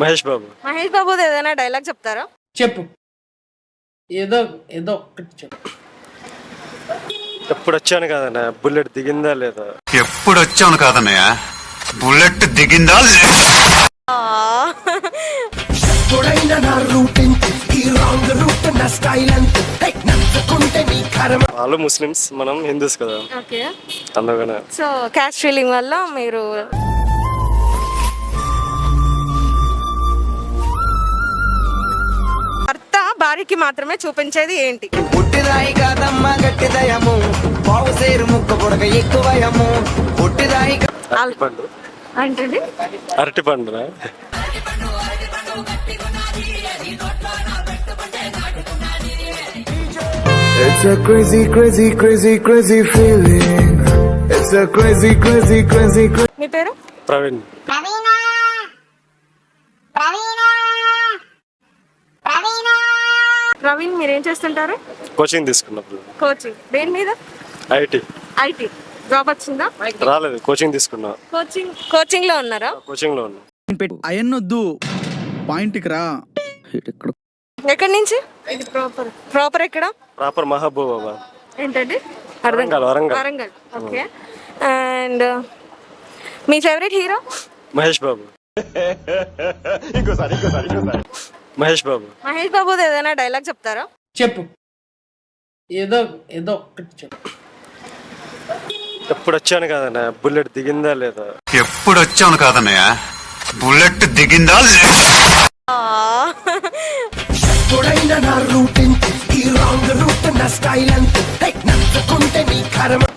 మహేష్ బాబు. మహేష్ బాబుది ఏదైనా డైలాగ్ చెప్తారా? చెప్పు. ఏదో ఏదో ఒక్కటి చెప్పు. ఎప్పుడు వచ్చాను కదన్నా, బుల్లెట్ దిగిందా లేదా? ఎప్పుడు వచ్చాను కాదన్నయ్య, బుల్లెట్ దిగిందా ఆ, వాళ్ళు ముస్లిమ్స్, మనం హిందూస్ కదా, ఓకే. అందుకనే. సో క్యాస్ట్ ఫీలింగ్ వల్ల మీరు భర్త భార్యకి మాత్రమే చూపించేది ఏంటి? పుట్టిదాయి కాదమ్మా గట్టిదయము, పావు సేరు ముక్క పొడగ ఎక్కువయము. పుట్టిదాయి అరటిపండు. అంటే అరటిపండునా? It's a crazy, crazy, crazy, crazy feeling. It's a crazy, crazy, crazy, crazy. మీ పేరు? ప్రవీణ్. ప్రవీణ్, మీరేం చేస్తుంటారు? కోచింగ్ తీసుకున్నప్పుడు. కోచింగ్ దేని మీద? ఐటీ. ఐటీ. జాబ్ వచ్చిందా? రాలేదు, కోచింగ్ తీసుకున్నా. కోచింగ్ లో ఉన్నారా? కోచింగ్ లో ఉన్నా. అయన్నొద్దు, పాయింట్కి రా. ఎక్కడి నుంచి? ప్రాపర్ ఎక్కడ? ప్రాపర్ మహబూబాబాద్. ఏంటండి? వరంగల్. వరంగల్. ఓకే. అండ్ మీ ఫేవరెట్ హీరో? మహేష్ బాబు. మహేష్ బాబు. మహేష్ బాబుది ఏదైనా డైలాగ్ చెప్తారా? చెప్పు. ఏదో ఏదో ఒక్కటి చెప్పు. ఎప్పుడు వచ్చాను కదన్నా, బుల్లెట్ దిగిందా లేదా? ఎప్పుడు వచ్చాను కాదన్నయ్య, బుల్లెట్ దిగిందా ఆ,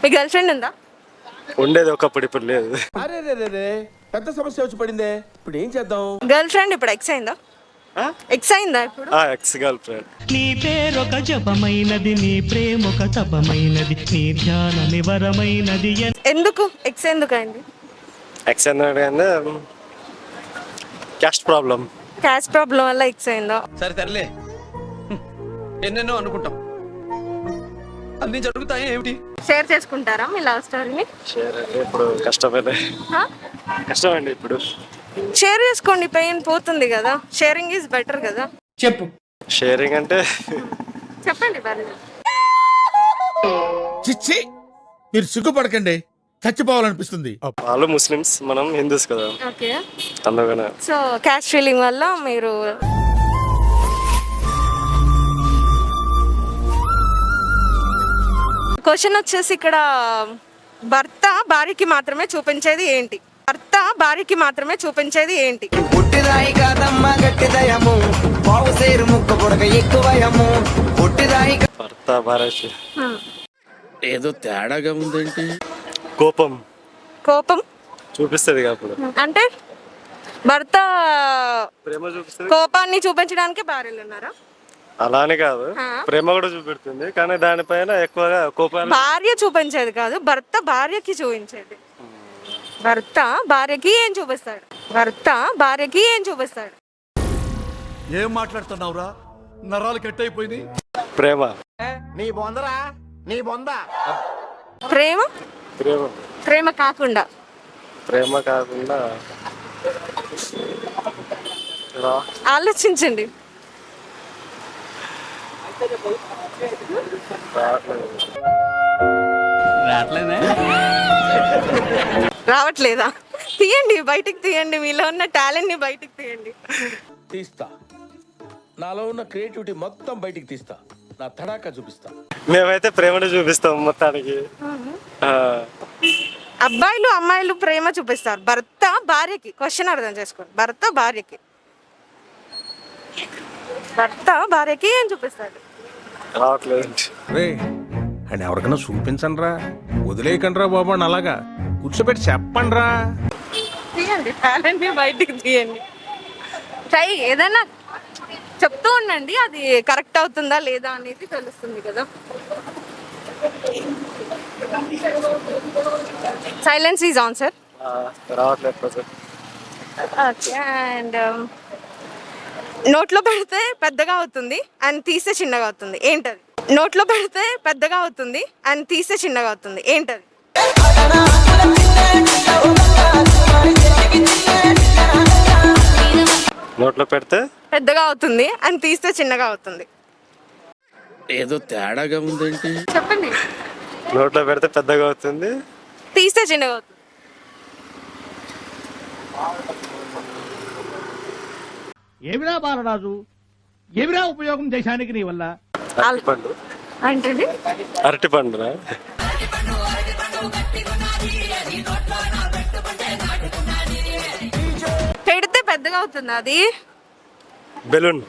మీ గర్ల్ ఫ్రెండ్ ఉందా? ఉండేది ఒకప్పుడు, ఇప్పుడు లేదు. పెద్ద సమస్య వచ్చి పడిందే, ఇప్పుడు ఏం చేద్దాం? గర్ల్ ఫ్రెండ్ ఇప్పుడు ఎక్స్ అయిందా? ఎక్స్ అయిందా ఇప్పుడు? Ex girl friend. నీ పేరొక జపమైనది, నీ ప్రేమొక తపమైనది, నీ ధ్యాన నివరమైనది. ఎందుకు ఎక్స్ ఎందుకు అయింది? ఎక్స్ ఎందుకంటే క్యాస్ట్ ప్రాబ్లం. క్యాస్ట్ ప్రాబ్లం వల్ల ఎక్స్ అయిందా? సరే తరలే, ఎన్నెన్నో అనుకుంటాం, అన్ని జరుగుతాయి ఏమిటి? షేర్ చేసుకుంటారా మీ లవ్ స్టోరీని? షేర్ అంటే ఇప్పుడు కష్టమైతే కష్టమండి. ఇప్పుడు షేర్ చేసుకోండి, పెయిన్ పోతుంది కదా. షేరింగ్ ఈజ్ బెటర్ కదా. చెప్పు. షేరింగ్ అంటే చెప్పండి మరి. చిచ్చి, మీరు సిగ్గుపడకండి, చచ్చిపోవాలనిపిస్తుంది. వాళ్ళు ముస్లిమ్స్, మనం హిందూస్ కదా, ఓకే. అందుకనే. సో క్యాస్ట్ ఫీలింగ్ వల్ల మీరు క్వశ్చన్ వచ్చేసి ఇక్కడ భర్త భార్యకి మాత్రమే చూపించేది ఏంటి? భర్త భార్యకి మాత్రమే చూపించేది ఏంటి? పుట్టిదాయి కాదమ్మా గట్టిదయము, పావు సేరు ముక్క పొడగ ఎక్కువయము. పుట్టిదాయి భర్త భార్య ఏదో తేడాగా ఉందేంటి? కోపం కోపం చూపిస్తుంది అప్పుడు. అంటే భర్త ప్రేమ చూపిస్తుంది. కోపాన్ని చూపించడానికి భార్యలు ఉన్నారా? అలానే కాదు, ప్రేమ కూడా చూపెడుతుంది, కానీ దానిపైన ఎక్కువగా కోపాలు. భార్య చూపించేది కాదు, భర్త భార్యకి చూపించేది. భర్త భార్యకి ఏం చూపిస్తాడు? భర్త భార్యకి ఏం చూపిస్తాడు? ఏం మాట్లాడుతున్నావురా, నరాలు కట్ అయిపోయింది. ప్రేమ. నీ బొందరా, నీ బొంద. ప్రేమ ప్రేమ ప్రేమ కాకుండా ప్రేమ కాకుండా ఆలోచించండి. రావట్లేదా? తీయండి, బయటికి తీయండి, మీలో ఉన్న టాలెంట్ ని బయటికి తీయండి. తీస్తా, నాలో ఉన్న క్రియేటివిటీ మొత్తం బయటికి తీస్తా, నా తడాకా చూపిస్తా. మేమైతే ప్రేమను చూపిస్తాం మొత్తానికి. అబ్బాయిలు అమ్మాయిలు ప్రేమ చూపిస్తారు, భర్త భార్యకి. క్వశ్చన్ అర్థం చేసుకోండి. భర్త భార్యకి ఏం చూపిస్తాడు? రావట్లేదు. రే అని ఎవరికైనా చూపించండి రా, వదిలేయకండి రా బాబు అని అలాగా కూర్చోబెట్టి చెప్పండి రా. తీయండి, టాలెంట్ ని బయటికి తీయండి. ట్రై ఏదైనా చెప్తూ ఉండండి, అది కరెక్ట్ అవుతుందా లేదా అనేది తెలుస్తుంది కదా. Silence is on sir. రావట్లేదు. ఓకే. అండ్ నోట్లో పెడితే పెద్దగా అవుతుంది అండ్ తీస్తే చిన్నగా అవుతుంది, ఏంటది? నోట్లో పెడితే పెద్దగా అవుతుంది అండ్ తీస్తే చిన్నగా అవుతుంది, ఏంటది? నోట్లో పెడితే పెద్దగా అవుతుంది అని తీస్తే చిన్నగా అవుతుంది. ఏదో తేడాగా ఉందేంటి? చెప్పండి. నోట్లో పెడితే పెద్దగా అవుతుంది, తీస్తే చిన్నగా అవుతుంది. ఏమిరా బాలరాజు, ఏమిరా ఉపయోగం దేశానికి నీ వల్ల? అరటిపండు. ఏంటండి? అరటిపండురా? పెడితే పెద్దగా అవుతుంది అది. బెలూన్.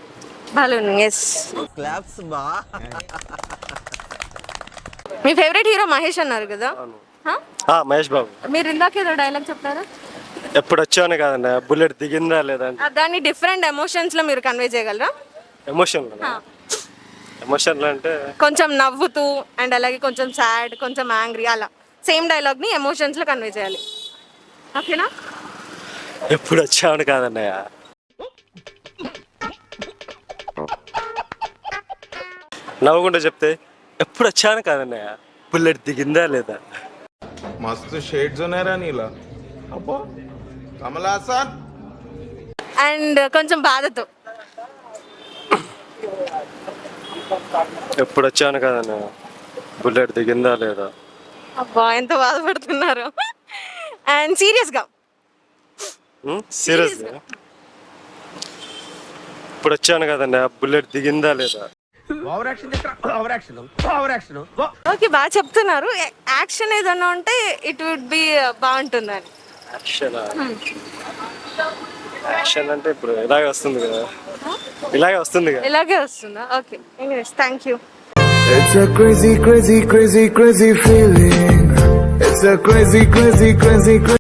బలూన్. ఎస్. మీ ఫేవరెట్ హీరో మహేష్ అన్నారు కదా? మహేష్ బాబు. మీరు ఇందాక ఏదో డైలాగ్ చెప్పారా? ఎప్పుడు వచ్చావని కాదన్న, బుల్లెట్ దిగిందా లేదా? దాన్ని డిఫరెంట్ ఎమోషన్స్ లో మీరు కన్వే చేయగలరా? ఎమోషన్లు అంటే కొంచెం నవ్వుతూ అండ్ అలాగే కొంచెం సాడ్, కొంచెం యాంగ్రీ, అలా సేమ్ డైలాగ్ ని ఎమోషన్స్ లో కన్వే చేయాలి. ఓకేనా? ఎప్పుడు వచ్చావని కాదన్నయ్య, నవ్వుకుంటూ చెప్తే ఎప్పుడు వచ్చావని కాదన్నయ్య, బుల్లెట్ దిగిందా లేదా? మస్తు షేడ్స్ ఉన్నాయరా నీలా. అబ్బో కమలాసన్. అండ్ కొంచెం బాధతో ఎప్పుడు వచ్చావని కాదన్నయ్య, బుల్లెట్ దిగిందా లేదా? అబ్బా ఎంత బాధపడుతున్నారు. అండ్ సీరియస్ గా ఇప్పుడు వచ్చాను కదన్నయ్య, బుల్లెట్ దిగిందా లేదా? ఓకే, బాగా చెప్తున్నారు. యాక్షన్ ఏదన్నా ఉంటే ఇట్ వుడ్ బి బాగుంటుందని. యాక్షన్ అంటే ఇప్పుడు ఇలాగే వస్తుంది కదా, ఇలాగే వస్తుంది కదా. ఇలాగే వస్తుందా? Okay, English. Thank you. It's a crazy, crazy, crazy, crazy feeling. It's a crazy, crazy, crazy, crazy